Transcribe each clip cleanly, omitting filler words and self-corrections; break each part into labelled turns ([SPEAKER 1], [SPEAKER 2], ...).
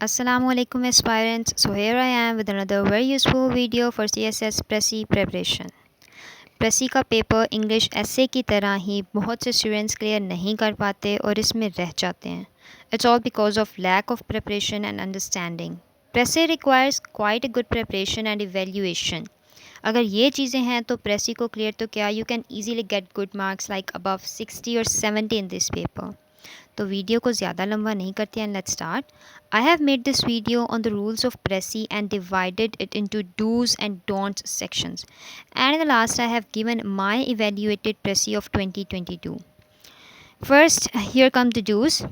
[SPEAKER 1] Assalamualaikum aspirants. So here I am with another very useful video for CSS Pressy preparation. प्रेसी का paper English एसे की तरह ही बहुत से students clear नहीं कर पाते और इसमें रह जाते हैं. It's all because of lack of preparation and understanding. Precis requires quite a good preparation and evaluation. अगर ये चीज़ें हैं तो प्रेसी को क्लियर तो क्या, you can easily get good marks like above 60 और 70 इन दिस पेपर. तो वीडियो को ज़्यादा लंबा नहीं करते हैं, let's start. I have made this video on the rules of Pressy and divided it into do's and don'ts sections. And in the last I have given my evaluated Pressy of 2022. First, here come the do's.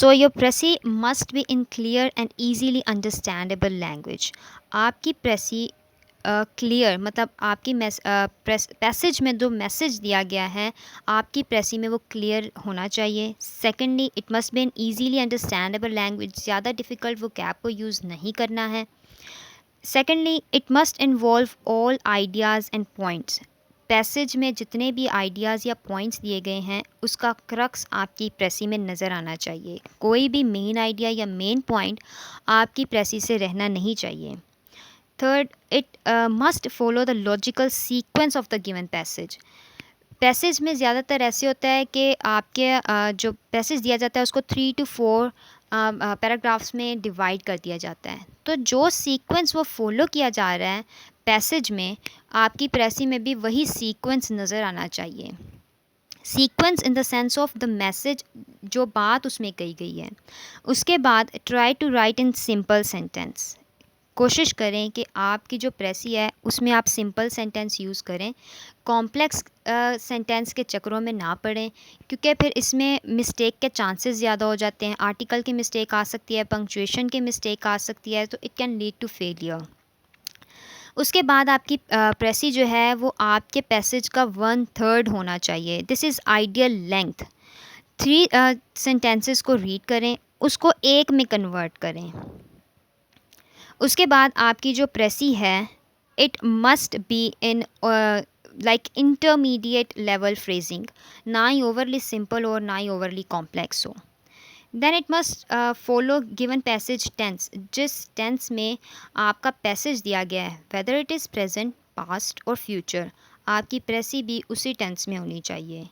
[SPEAKER 1] So your Pressy must be in clear and easily understandable language. आपकी Pressy clear मतलब आपकी passage में जो message दिया गया है आपकी प्रेसी में वो क्लियर होना चाहिए. Secondly, it must be an easily understandable language. ज़्यादा डिफ़िकल्ट वो कैप को यूज़ नहीं करना है. Secondly, it must involve all ideas and points. Passage में जितने भी आइडियाज़ या पॉइंट्स दिए गए हैं उसका क्रक्स आपकी प्रेसी में नज़र आना चाहिए. कोई भी मेन आइडिया या मेन पॉइंट आपकी प्रेसी से रहना नहीं चाहिए. Third, it must follow the logical sequence of the given passage. Passage में ज़्यादातर ऐसे होता है कि आपके जो पैसेज दिया जाता है उसको 3 to 4 पैराग्राफ्स में डिवाइड कर दिया जाता है. तो जो सीक्वेंस वो फॉलो किया जा रहा है पैसेज में, आपकी प्रेसी में भी वही सीक्वेंस नज़र आना चाहिए. Sequence in the sense of the message, जो बात उसमें कही गई है. उसके बाद try to write in simple sentence. कोशिश करें कि आपकी जो प्रेसी है उसमें आप सिंपल सेंटेंस यूज़ करें. कॉम्प्लेक्स सेंटेंस के चक्करों में ना पड़ें क्योंकि फिर इसमें मिस्टेक के चांसेस ज़्यादा हो जाते हैं. आर्टिकल की मिस्टेक आ सकती है, पंक्चुएशन की मिस्टेक आ सकती है, तो it can lead to failure. उसके बाद आपकी प्रेसी जो है वो आपके पैसेज का 1/3 होना चाहिए. This is ideal length. 3 sentences को रीड करें, उसको एक में कन्वर्ट करें. उसके बाद आपकी जो प्रेसी है it must be in like intermediate level phrasing. ना ही ओवरली सिंपल और ना ही ओवरली कॉम्प्लेक्स हो. Then it must follow given passage tense. जिस टेंस में आपका पैसेज दिया गया है, whether it is present, past और फ्यूचर, आपकी प्रेसी भी उसी टेंस में होनी चाहिए.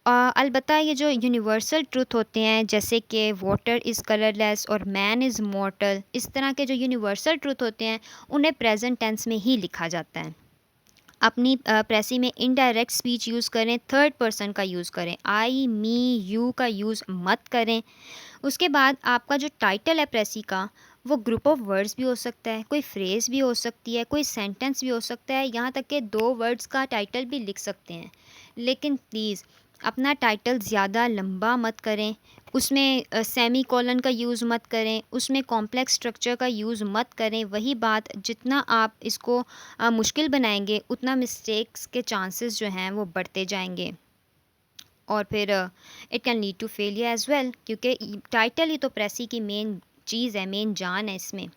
[SPEAKER 1] अलबत्ता ये जो यूनिवर्सल ट्रुथ होते हैं जैसे कि वाटर इज़ कलरलेस और मैन इज़ मॉर्टल, इस तरह के जो यूनिवर्सल ट्रुथ होते हैं उन्हें प्रेजेंट टेंस में ही लिखा जाता है. अपनी प्रेसी में इनडायरेक्ट स्पीच यूज़ करें, थर्ड पर्सन का यूज़ करें. आई, मी, यू का यूज़ मत करें. उसके बाद आपका जो टाइटल है प्रेसी का वो ग्रुप ऑफ वर्ड्स भी हो सकता है, कोई फ्रेज़ भी हो सकती है, कोई सेंटेंस भी हो सकता है, यहाँ तक कि 2 वर्ड्स का टाइटल भी लिख सकते हैं. लेकिन प्लीज़ अपना टाइटल ज़्यादा लंबा मत करें. उसमें सेमी कॉलन का यूज़ मत करें, उसमें कॉम्प्लेक्स स्ट्रक्चर का यूज़ मत करें. वही बात, जितना आप इसको मुश्किल बनाएंगे उतना मिस्टेक्स के चांसेस जो हैं वो बढ़ते जाएंगे और फिर it can lead to failure as well, क्योंकि टाइटल ही तो प्रेसी की मेन चीज़ है, मेन जान है इसमें.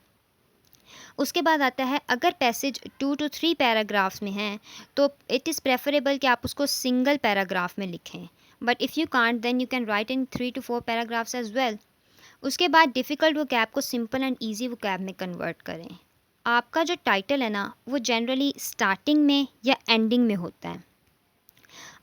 [SPEAKER 1] उसके बाद आता है, अगर पैसेज 2 to 3 पैराग्राफ्स में हैं तो इट इज़ प्रेफरेबल कि आप उसको सिंगल पैराग्राफ में लिखें. But if you can't then you can write in 3 to 4 paragraphs as well. उसके बाद डिफ़िकल्ट वोकैब को सिंपल एंड ईजी वोकैब में कन्वर्ट करें. आपका जो टाइटल है ना वो जनरली स्टार्टिंग में या एंडिंग में होता है.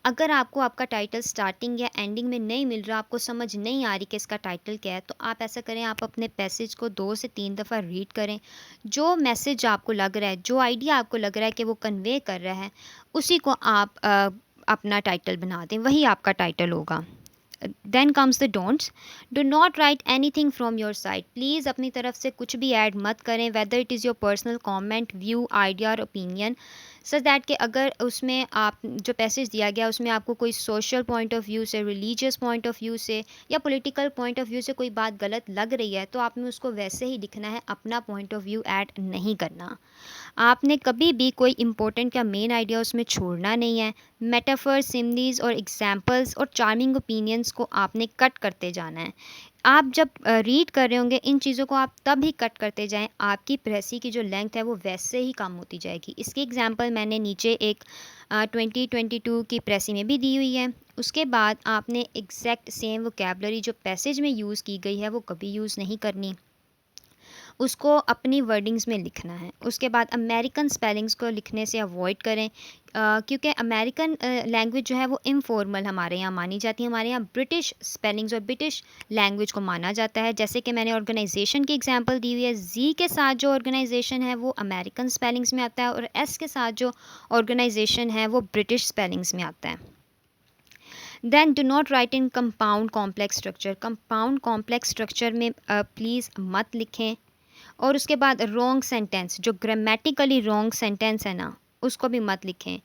[SPEAKER 1] अगर आपको आपका टाइटल स्टार्टिंग या एंडिंग में नहीं मिल रहा, आपको समझ नहीं आ रही कि इसका टाइटल क्या है, तो आप ऐसा करें, आप अपने पैसेज को 2 से 3 दफ़ा रीड करें. जो मैसेज आपको लग रहा है, जो आइडिया आपको लग रहा है कि वो कन्वे कर रहा है, उसी को आप अपना टाइटल बना दें, वही आपका टाइटल होगा. Then comes the don'ts. Do not write anything from your side. Please अपनी तरफ से कुछ भी ऐड मत करें, whether it is your personal comment, view, idea और ओपिनियन, सच दैट कि अगर उसमें आप जो पैसेज दिया गया उसमें आपको कोई सोशल पॉइंट ऑफ व्यू से, रिलीजियस पॉइंट ऑफ व्यू से या पॉलिटिकल पॉइंट ऑफ व्यू से कोई बात गलत लग रही है तो आपने उसको वैसे ही लिखना है, अपना पॉइंट ऑफ व्यू ऐड नहीं करना. आपने कभी भी कोई इंपॉर्टेंट या मेन आइडिया उसमें छोड़ना नहीं है. मेटाफर, सिमलीज और एग्जाम्पल्स और चार्मिंग ओपिनियंस को आपने कट करते जाना है. आप जब रीड कर रहे होंगे इन चीज़ों को आप तब ही कट करते जाएं, आपकी प्रेसी की जो लेंथ है वो वैसे ही कम होती जाएगी। इसकी एग्जांपल मैंने नीचे एक 2022 की प्रेसी में भी दी हुई है। उसके बाद आपने एग्जैक्ट सेम वोकैबलरी जो पैसेज में यूज़ की गई है वो कभी यूज़ नहीं करनी, उसको अपनी वर्डिंग्स में लिखना है। उसके बाद अमेरिकन स्पेलिंग्स को लिखने से अवॉइड करें, क्योंकि अमेरिकन लैंग्वेज जो है वो इनफॉर्मल हमारे यहाँ मानी जाती है। हमारे यहाँ ब्रिटिश स्पेलिंग्स और ब्रिटिश लैंग्वेज को माना जाता है। जैसे कि मैंने ऑर्गेनाइजेशन की एग्जांपल दी हुई है, जी के साथ जो ऑर्गेनाइजेशन है वो अमेरिकन स्पेलिंग्स में आता है और एस के साथ जो ऑर्गेनाइजेशन है वो ब्रिटिश स्पेलिंग्स में आता है। Then do not write in compound complex structure. Compound complex structure में प्लीज़ मत लिखें। और उसके बाद रॉन्ग सेंटेंस, जो ग्रामेटिकली रॉन्ग सेंटेंस है ना, उसको भी मत लिखें।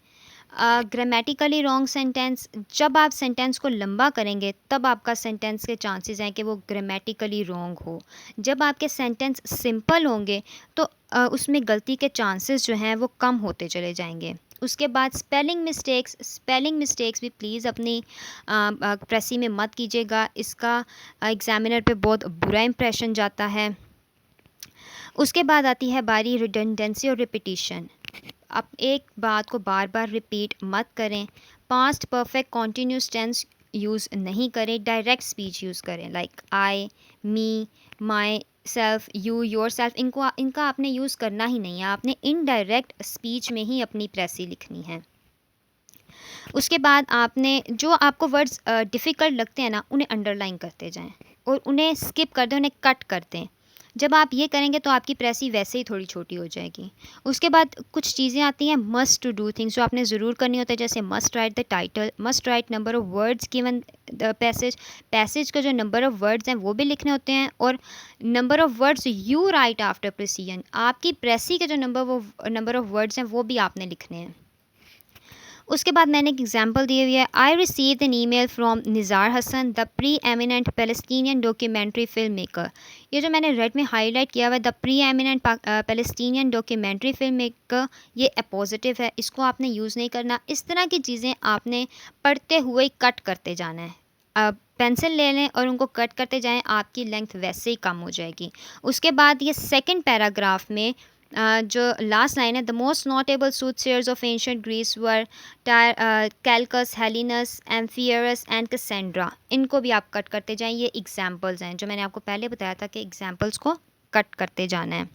[SPEAKER 1] ग्रामेटिकली रॉन्ग सेंटेंस, जब आप सेंटेंस को लंबा करेंगे तब आपका सेंटेंस के चांसेस हैं कि वो ग्रामेटिकली रॉन्ग हो। जब आपके सेंटेंस सिंपल होंगे तो उसमें गलती के चांसेस जो हैं वो कम होते चले जाएंगे। उसके बाद स्पेलिंग मिस्टेक्स भी प्लीज़ अपनी प्रेसी में मत कीजिएगा। इसका एग्ज़ामिनर पे बहुत बुरा इंप्रेशन जाता है। उसके बाद आती है बारी रिडंडेंसी और रिपीटिशन। आप एक बात को बार बार रिपीट मत करें। Past perfect continuous tense use नहीं करें, डायरेक्ट स्पीच यूज़ करें, like I, me, myself, you, yourself. इनका आपने यूज़ करना ही नहीं है, आपने इनडायरेक्ट स्पीच में ही अपनी प्रेसी लिखनी है। उसके बाद आपने जो आपको वर्ड्स डिफ़िकल्ट लगते हैं ना, उन्हें अंडरलाइन करते जाएं और उन्हें स्किप कर दें, उन्हें कट कर दें। जब आप ये करेंगे तो आपकी प्रेसी वैसे ही थोड़ी छोटी हो जाएगी। उसके बाद कुछ चीज़ें आती हैं मस्ट टू डू थिंग्स, जो आपने ज़रूर करनी होता है, जैसे must write the title, must write number of words given the passage का जो नंबर ऑफ़ वर्ड्स हैं वो भी लिखने होते हैं, और number of words you right after precision, आपकी प्रेसी के जो नंबर ऑफ़ वर्ड्स हैं वो भी आपने लिखने हैं। उसके बाद मैंने एक एग्जांपल दी हुई है, I received an email from Nizar Hasan, the preeminent Palestinian documentary filmmaker. ये जो मैंने रेड में हाईलाइट किया हुआ है, the preeminent Palestinian documentary filmmaker, ये अपोजिटिव है, इसको आपने यूज़ नहीं करना। इस तरह की चीज़ें आपने पढ़ते हुए कट करते जाना है। पेंसिल ले लें और उनको कट करते जाएं, आपकी लेंथ वैसे ही कम हो जाएगी। उसके बाद ये सेकंड पैराग्राफ में जो लास्ट लाइन है, the most notable soothsayers of ancient Greece were Calchas, Helenus, Amphiaraus and Cassandra, इनको भी आप कट करते जाएं। ये एग्जांपल्स हैं जो मैंने आपको पहले बताया था कि एग्जांपल्स को कट करते जाना है।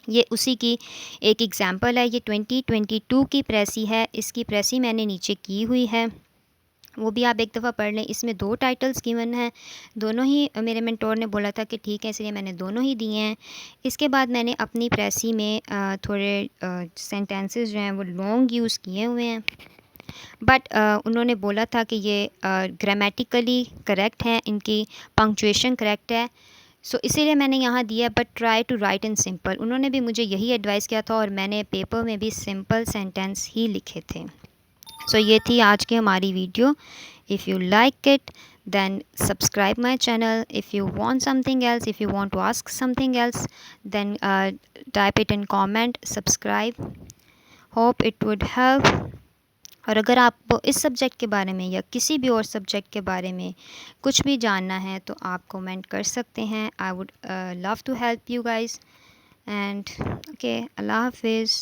[SPEAKER 1] ये उसी की एक एग्जांपल है। ये 2022 की प्रेसी है, इसकी प्रेसी मैंने नीचे की हुई है, वो भी आप एक दफ़ा पढ़ लें। इसमें 2 टाइटल्स गिवन हैं, दोनों ही मेरे मेंटोर ने बोला था कि ठीक है, इसलिए मैंने दोनों ही दिए हैं। इसके बाद मैंने अपनी प्रेसी में थोड़े सेंटेंसेस जो हैं वो लॉन्ग यूज़ किए हुए हैं, बट उन्होंने बोला था कि ये ग्रामेटिकली करेक्ट हैं, इनकी पंक्चुएशन करेक्ट है, सो इसीलिए मैंने यहाँ दिया, but try to write in simple. उन्होंने भी मुझे यही एडवाइस किया था और मैंने पेपर में भी सिंपल सेंटेंस ही लिखे थे। सो ये थी आज की हमारी video. If you like it then subscribe my channel. If you want something else, if you want to ask something else, then type it in comment. Subscribe, hope it would help. और अगर आपको इस subject के बारे में या किसी भी और सब्जेक्ट के बारे में कुछ भी जानना है तो आप कमेंट कर सकते हैं। I would love to help you guys, and okay, अल्लाह हाफिज़।